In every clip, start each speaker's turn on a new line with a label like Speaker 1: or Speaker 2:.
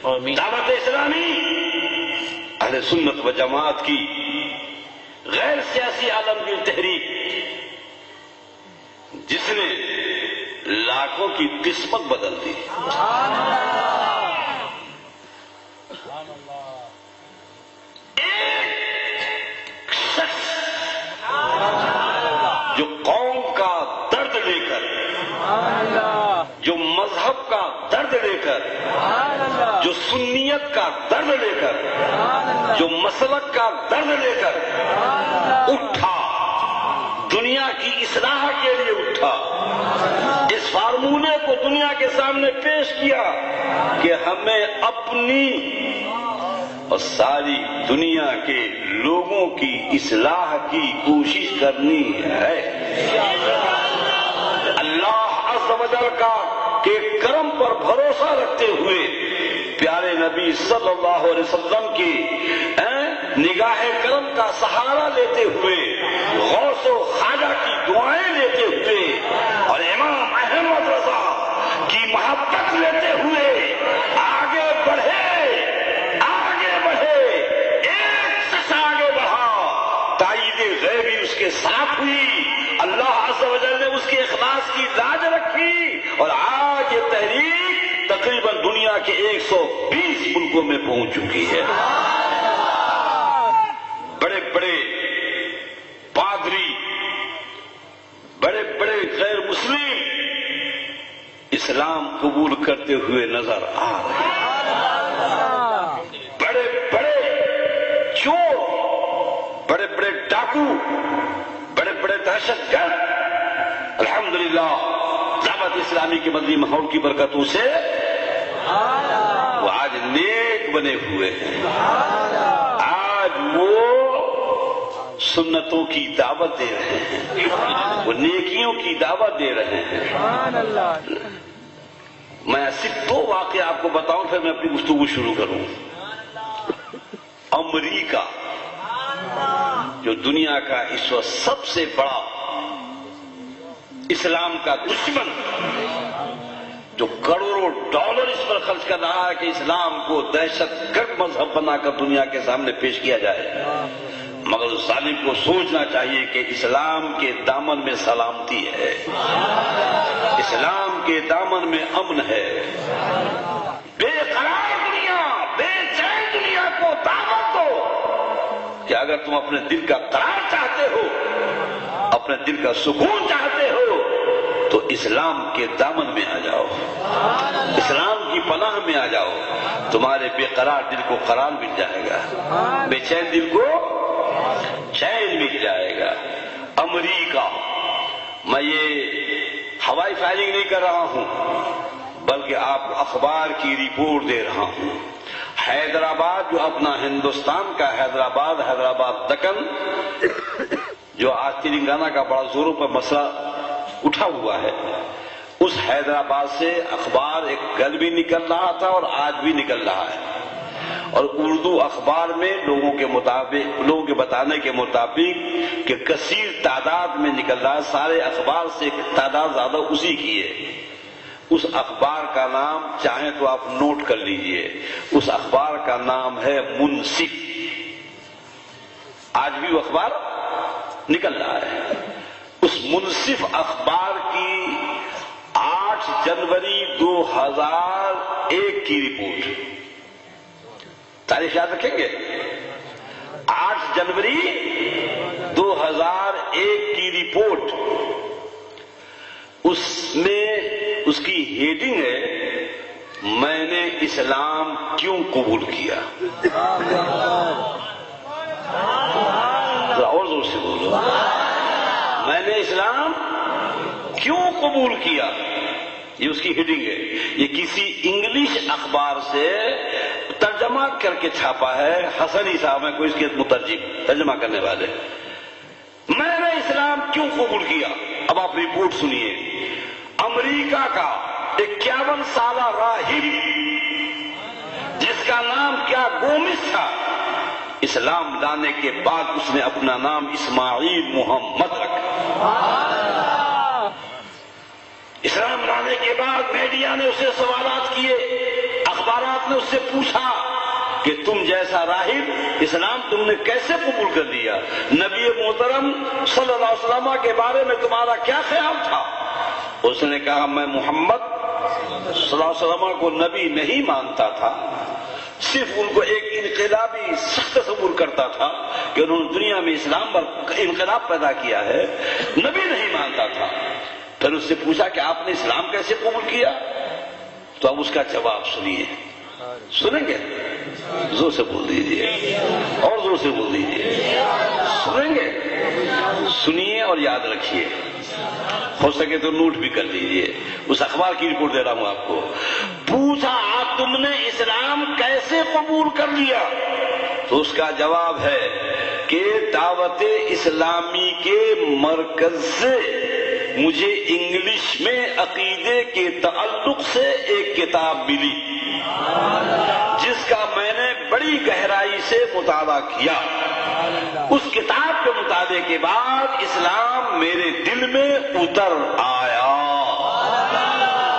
Speaker 1: دعوت اسلامی اہل سنت و جماعت کی غیر سیاسی عالمگیر تحریک جس نے لاکھوں کی قسمت بدل دی. ایک شخص جو قوم کا درد لے کر، جو مذہب کا درد لے کر، جو سنیت کا درد لے کر، جو مسلک کا درد لے کر اٹھا، دنیا کی اصلاح کے لیے اٹھا، اس فارمولے کو دنیا کے سامنے پیش کیا کہ ہمیں اپنی اور ساری دنیا کے لوگوں کی اصلاح کی کوشش کرنی ہے. اللہ عز و جل کا کے کرم پر بھروسہ رکھتے ہوئے پیارے نبی صلی اللہ علیہ وسلم کی نگاہ کرم کا سہارا لیتے ہوئے، غوث و خواجہ کی دعائیں لیتے ہوئے اور امام احمد رضا کی محبت لیتے ہوئے آگے بڑھے. ایک شخص آگے بڑھا، تائید غیبی اس کے ساتھ ہوئی، اللہ عز و جل نے اس کے اخلاص کی لاج رکھی اور آج یہ تحریک تقریباً دنیا کے 120 ملکوں میں پہنچ چکی ہے. بڑے بڑے پادری، بڑے بڑے غیر مسلم اسلام قبول کرتے ہوئے نظر آ رہے ہیں. بڑے بڑے چور، بڑے بڑے ڈاکو، بڑے بڑے دہشت گرد الحمدللہ دعوت اسلامی کے مدنی ماحول کی برکتوں سے وہ آج نیک بنے ہوئے ہیں. آج وہ سنتوں کی دعوت دے رہے ہیں، وہ نیکیوں کی دعوت دے رہے ہیں. میں صرف 2 واقعے آپ کو بتاؤں پھر میں اپنی گفتگو شروع کروں. امریکہ جو دنیا کا اس وقت سب سے بڑا اسلام کا دشمن، جو کروڑوں ڈالر اس پر خرچ کر رہا ہے کہ اسلام کو دہشت گرد مذہب بنا کر دنیا کے سامنے پیش کیا جائے، مگر اس ظالم کو سوچنا چاہیے کہ اسلام کے دامن میں سلامتی ہے، اسلام کے دامن میں امن ہے. بے قرار دنیا، بے چین دنیا کو دعوت دو کہ اگر تم اپنے دل کا قرار چاہتے ہو، اپنے دل کا سکون چاہتے ہو تو اسلام کے دامن میں آ جاؤ، اسلام کی پناہ میں آ جاؤ. تمہارے بے قرار دل کو قرار مل جائے گا، بے چین دل کو چین مل جائے گا. امریکہ، میں یہ ہوائی فائرنگ نہیں کر رہا ہوں بلکہ آپ کو اخبار کی رپورٹ دے رہا ہوں. حیدرآباد جو اپنا ہندوستان کا حیدرآباد دکن، جو آج تلنگانہ کا بڑا زوروں پر مسئلہ اٹھا ہوا ہے، اس حیدرآباد سے اخبار ایک کل بھی نکل رہا تھا اور آج بھی نکل رہا ہے. اور اردو اخبار میں لوگوں کے بتانے کے مطابق کہ کثیر تعداد میں نکل رہا ہے، سارے اخبار سے تعداد زیادہ اسی کی ہے. اس اخبار کا نام چاہیں تو آپ نوٹ کر لیجئے، اس اخبار کا نام ہے منصف. آج بھی وہ اخبار نکل رہا ہے. اس منصف اخبار کی 8 جنوری 2001 کی رپورٹ، تاریخ یاد رکھیں گے، 8 جنوری 2001 کی رپورٹ. اس میں اس کی ہیڈنگ ہے، میں نے اسلام کیوں قبول کیا. اور زور سے بولو، میں نے اسلام کیوں قبول کیا، یہ اس کی ہیڈنگ ہے. یہ کسی انگلش اخبار سے ترجمہ کر کے چھاپا ہے، حسنی صاحب ہیں کوئی اس کے مترجم ترجمہ کرنے والے. میں نے اسلام کیوں قبول کیا. اب آپ رپورٹ سنیے. امریکہ کا 51 سالہ راہب جس کا نام کیا گومس تھا، اسلام لانے کے بعد اس نے اپنا نام اسماعیل محمد رکھا. اسلام لانے کے بعد میڈیا نے اسے سوالات کیے، اخبارات نے اس سے پوچھا کہ تم جیسا راہب اسلام تم نے کیسے قبول کر لیا؟ نبی محترم صلی اللہ علیہ وسلم کے بارے میں تمہارا کیا خیال تھا؟ اس نے کہا میں محمد صلی اللہ علیہ وسلم کو نبی نہیں مانتا تھا، صرف ان کو ایک انقلابی سخت تصور کرتا تھا کہ انہوں نے دنیا میں اسلام پر انقلاب پیدا کیا ہے، نبی نہیں مانتا تھا۔ پھر اس سے پوچھا کہ آپ نے اسلام کیسے قبول کیا؟ تو اب اس کا جواب سنیے، سنیں گے؟ زور سے بول دیجئے اور زور سے بول دیجئے، سنیں گے؟ سنیے اور یاد رکھیے، ہو سکے تو نوٹ بھی کر لیجئے، اس اخبار کی رپورٹ دے رہا ہوں آپ کو۔ پوچھا تم نے اسلام کیسے قبول کر لیا؟ تو اس کا جواب ہے کہ دعوت اسلامی کے مرکز سے مجھے انگلش میں عقیدے کے تعلق سے ایک کتاب ملی جس کا میں نے بڑی گہرائی سے مطالعہ کیا۔ اس کتاب کے مطالعے کے بعد اسلام میرے دل میں اتر آیا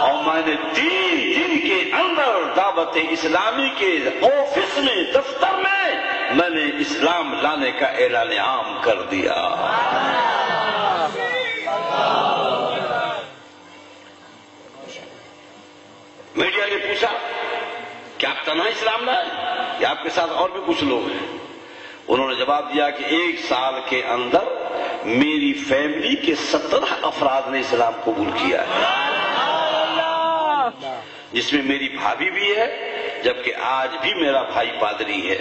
Speaker 1: اور میں نے 3 دن کے اندر دعوت اسلامی کے آفس میں، دفتر میں نے اسلام لانے کا اعلان عام کر دیا۔ میڈیا نے پوچھا کہ آپ تنہا اسلام لائے یا آپ کے ساتھ اور بھی کچھ لوگ ہیں؟ انہوں نے جواب دیا کہ 1 سال کے اندر میری فیملی کے 17 افراد نے اسلام قبول کیا ہے، جس میں میری بھابھی بھی ہے، جبکہ آج بھی میرا بھائی پادری ہے۔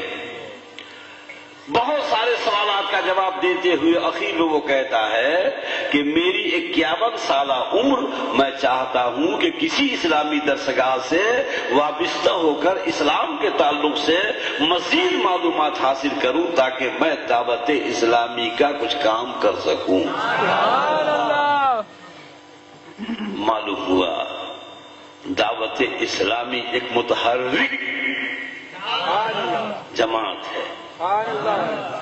Speaker 1: بہت سارے سوالات کا جواب دیتے ہوئے اخیر میں وہ کہتا ہے کہ میری 51 سالہ عمر میں چاہتا ہوں کہ کسی اسلامی درسگاہ سے وابستہ ہو کر اسلام کے تعلق سے مزید معلومات حاصل کروں تاکہ میں دعوت اسلامی کا کچھ کام کر سکوں۔ معلوم ہوا دعوت اسلامی ایک متحرک جماعت ہے،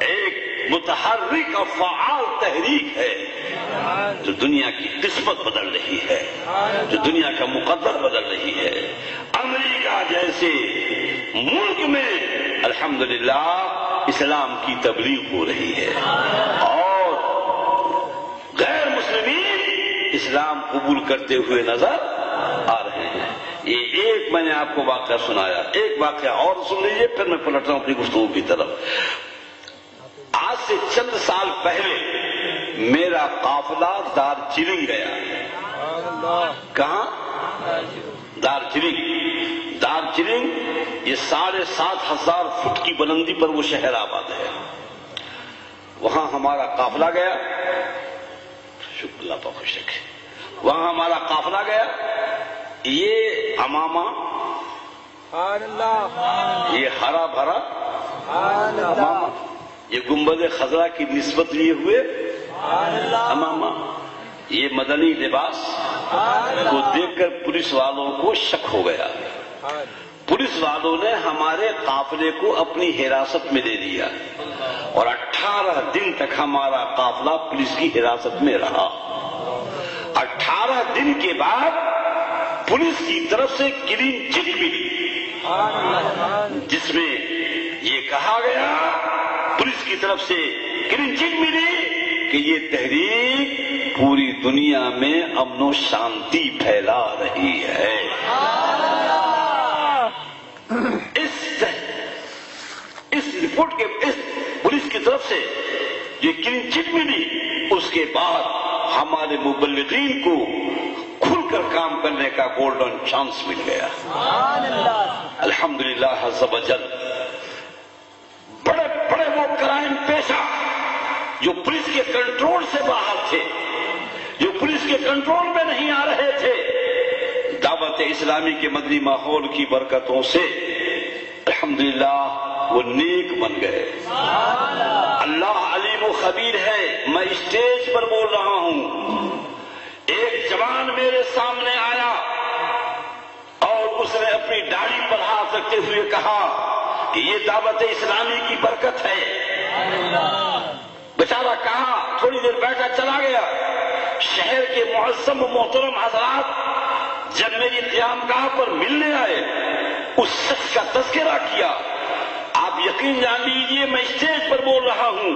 Speaker 1: ایک متحرک اور فعال تحریک ہے جو دنیا کی قسمت بدل رہی ہے، جو دنیا کا مقدر بدل رہی ہے۔ امریکہ جیسے ملک میں الحمدللہ اسلام کی تبلیغ ہو رہی ہے اور غیر مسلمین اسلام قبول کرتے ہوئے نظر آ رہے ہیں۔ یہ ایک میں نے آپ کو واقعہ سنایا، ایک واقعہ اور سن لیجئے پھر میں پلٹ رہا ہوں اپنی گفتگو کی طرف۔ آج سے چند سال پہلے میرا قافلہ دارجلنگ گیا۔ کہاں؟ دارجلنگ یہ 7,500 فٹ کی بلندی پر وہ شہر آباد ہے، وہاں ہمارا قافلہ گیا، شکر اللہ پاک خوش رکھے، وہاں ہمارا قافلہ گیا۔ یہ امامہ، یہ ہرا بھرا امامہ، یہ گنبد خضرا کی نسبت لیے ہوئے امامہ، یہ مدنی لباس کو دیکھ کر پولیس والوں کو شک ہو گیا۔ پولیس والوں نے ہمارے قافلے کو اپنی حراست میں لے لیا اور 18 دن تک ہمارا قافلہ پولیس کی حراست میں رہا۔ 18 دن کے بعد پولیس کی طرف سے کلین چٹ ملی جس میں یہ کہا گیا، پولیس کی طرف سے کلین چٹ ملی کہ یہ تحریک پوری دنیا میں امن و شانتی پھیلا رہی ہے۔ اس رپورٹ کے اس پولیس کی طرف سے یہ کلین چٹ ملی، اس کے بعد ہمارے مبلغین کو کھل کر کام کرنے کا گولڈن چانس مل گیا۔ الحمدللہ عز و جل۔ بڑے بڑے وہ کرائم پیشہ جو پولیس کے کنٹرول سے باہر تھے، جو پولیس کے کنٹرول میں نہیں آ رہے تھے، دعوت اسلامی کے مدنی ماحول کی برکتوں سے الحمدللہ وہ نیک بن گئے۔ اللہ علیم و خبیر ہے، میں اسٹیج پر بول رہا ہوں، ایک جوان میرے سامنے آیا اور اس نے اپنی داڑھی پر ہاتھ رکھتے ہوئے کہا کہ یہ دعوت اسلامی کی برکت ہے۔ بیچارہ کہا، تھوڑی دیر بیٹھا چلا گیا۔ شہر کے معظم و محترم حضرات جب میری قیام گاہ پر ملنے آئے اس شخص کا تذکرہ کیا. آپ یقین جان لیجیے میں اسٹیج پر بول رہا ہوں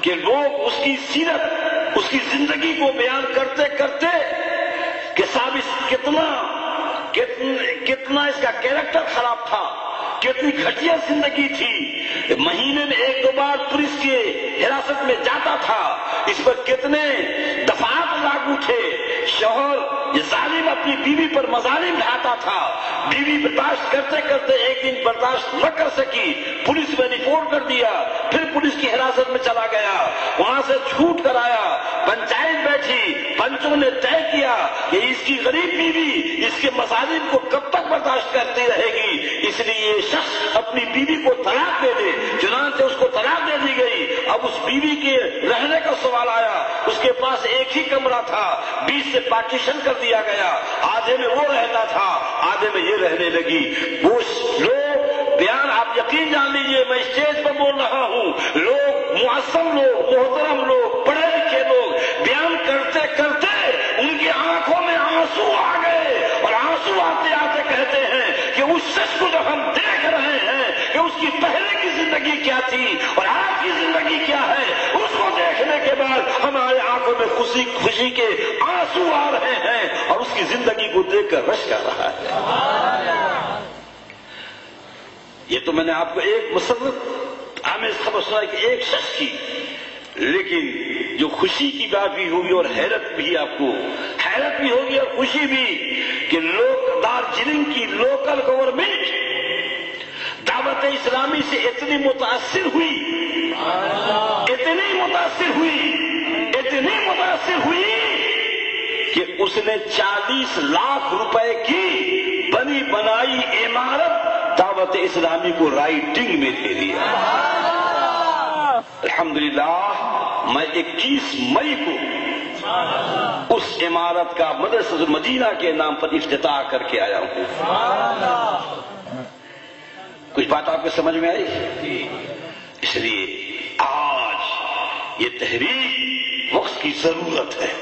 Speaker 1: کہ لوگ اس کی سیرت، اس کی زندگی کو بیان کرتے کرتے کہ صاحب کتنا اس کا کیریکٹر خراب تھا، کتنی گھٹیا زندگی تھی، مہینے میں 1-2 بار پولیس کے حراست میں جاتا تھا، اس پر کتنے دفعات لاگو تھے، شوہر یہ ظالم اپنی بیوی پر مظالم ڈھاتا تھا، بیوی برداشت کرتے کرتے ایک دن برداشت نہ کر سکی، پولیس میں رپورٹ کر دیا، پھر پولیس کی حراست میں چلا گیا، وہاں سے چھوٹ کر آیا، پنچایت بیٹھی، پنچوں نے طے کیا کہ اس کی غریب بیوی اس کے مظالم کو کب تک برداشت کرتی رہے گی، اس لیے یہ شخص اپنی بیوی کو طلاق دے دے. چنانچہ اس کو طلاق دے دی گئی. اب اس بیوی کے رہنے کا سوال آیا، اس کے پاس ایک ہی کمرہ تھا، بیچ سے پارٹیشن کر دیا گیا، آدھے میں وہ رہتا تھا، آدھے میں یہ رہنے لگی. وہ لوگ بیان آپ یقین جان لیجئے میں اسٹیج پر بول رہا ہوں، لوگ معصم لوگ، محترم لوگ، پڑھے لکھے لوگ بیان کرتے کرتے ان کی آنکھوں میں آنسو آ گئے، اور آنسو آتے آتے کہتے ہیں کہ اس شخص کو جو ہم دیکھ رہے ہیں کہ اس کی پہلے کی زندگی کیا تھی اور آج کی زندگی کیا ہے، اس کو دیکھنے کے بعد ہمارے آنکھوں میں خوشی کے آنسو آ رہے ہیں اور اس کی زندگی کو دیکھ کر رشک آ رہا ہے. یہ تو میں نے آپ کو ایک مسرت آمیز خبر سنائی کہ ایک شخص کی، لیکن جو خوشی کی بات بھی ہوگی اور حیرت بھی، آپ کو حیرت بھی ہوگی اور خوشی بھی کہ دارجلنگ کی لوکل گورنمنٹ دعوت اسلامی سے اتنی متاثر ہوئی، اتنی متاثر ہوئی کہ اس نے 40 لاکھ روپے کی بنی بنائی عمارت دعوت اسلامی کو رائٹنگ میں دے دیا. الحمدللہ میں 21 مئی کو اس عمارت کا مدرسۃ المدینہ کے نام پر افتتاح کر کے آیا ہوں. کچھ بات آپ کو سمجھ میں آئی؟ اس لیے آج یہ تحریک وقت کی ضرورت ہے.